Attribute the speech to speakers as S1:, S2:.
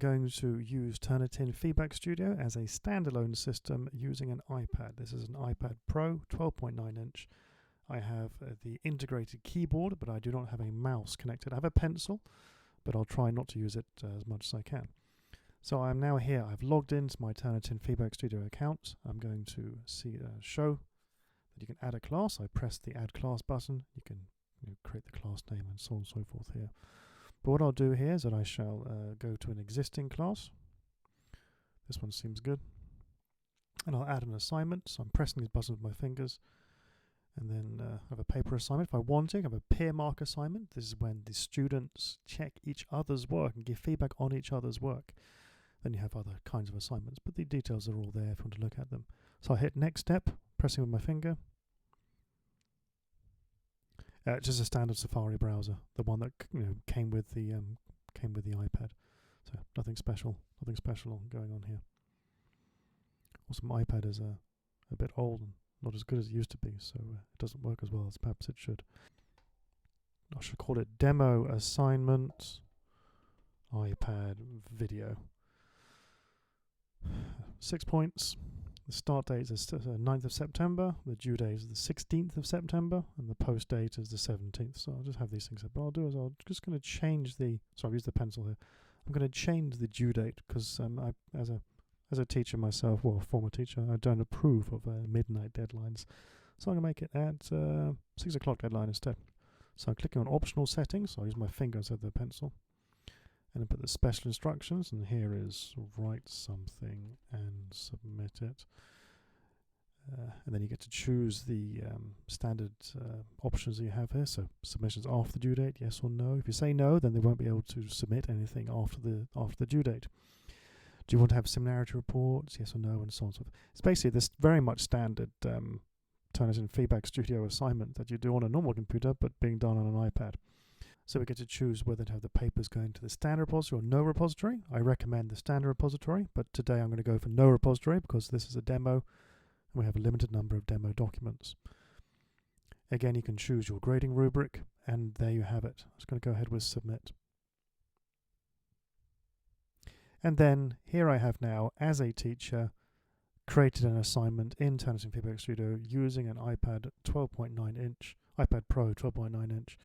S1: going to use Turnitin Feedback Studio as a standalone system using an iPad. This is an iPad Pro 12.9 inch. I have the integrated keyboard, but I do not have a mouse connected. I have a pencil, but I'll try not to use it as much as I can. So I'm now here. I've logged into my Turnitin Feedback Studio account. I'm going to show that you can add a class. I press the Add Class button. You can create the class name and so on and so forth here. But what I'll do here is that I shall go to an existing class. This one seems good. And I'll add an assignment. So I'm pressing these buttons with my fingers. And then I have a paper assignment. If I want to, I have a peer mark assignment. This is when the students check each other's work and give feedback on each other's work. Then you have other kinds of assignments, but the details are all there if you want to look at them. So I hit next step, pressing with my finger. Just a standard Safari browser, the one that came with the iPad. So nothing special going on here. Also, my iPad is a bit old and not as good as it used to be, so it doesn't work as well as perhaps it should. I should call it Demo Assignment iPad Video. 6 points. The start date is 9th of September, the due date is the 16th of September, and the post date is the 17th. So I'll just have these things up. What I'll do is I'm just going to change I've used the pencil here. I'm going to change the due date because as a teacher myself, well, a former teacher, I don't approve of midnight deadlines. So I'm going to make it at 6 o'clock deadline instead. So I'm clicking on optional settings. So I use my finger instead of the pencil. And then put the special instructions, and here is write something and submit it. And then you get to choose the standard options that you have here. So submissions after the due date, yes or no. If you say no, then they won't be able to submit anything after the due date. Do you want to have similarity reports, yes or no, and so on and so forth. It's basically this very much standard Turnitin Feedback Studio assignment that you do on a normal computer, but being done on an iPad. So we get to choose whether to have the papers going to the standard repository or no repository. I recommend the standard repository, but today I'm going to go for no repository because this is a demo and we have a limited number of demo documents. Again, you can choose your grading rubric, and there you have it. I'm just going to go ahead with submit. And then here I have now, as a teacher, created an assignment in Turnitin Feedback Studio using an iPad 12.9 inch, iPad Pro 12.9 inch.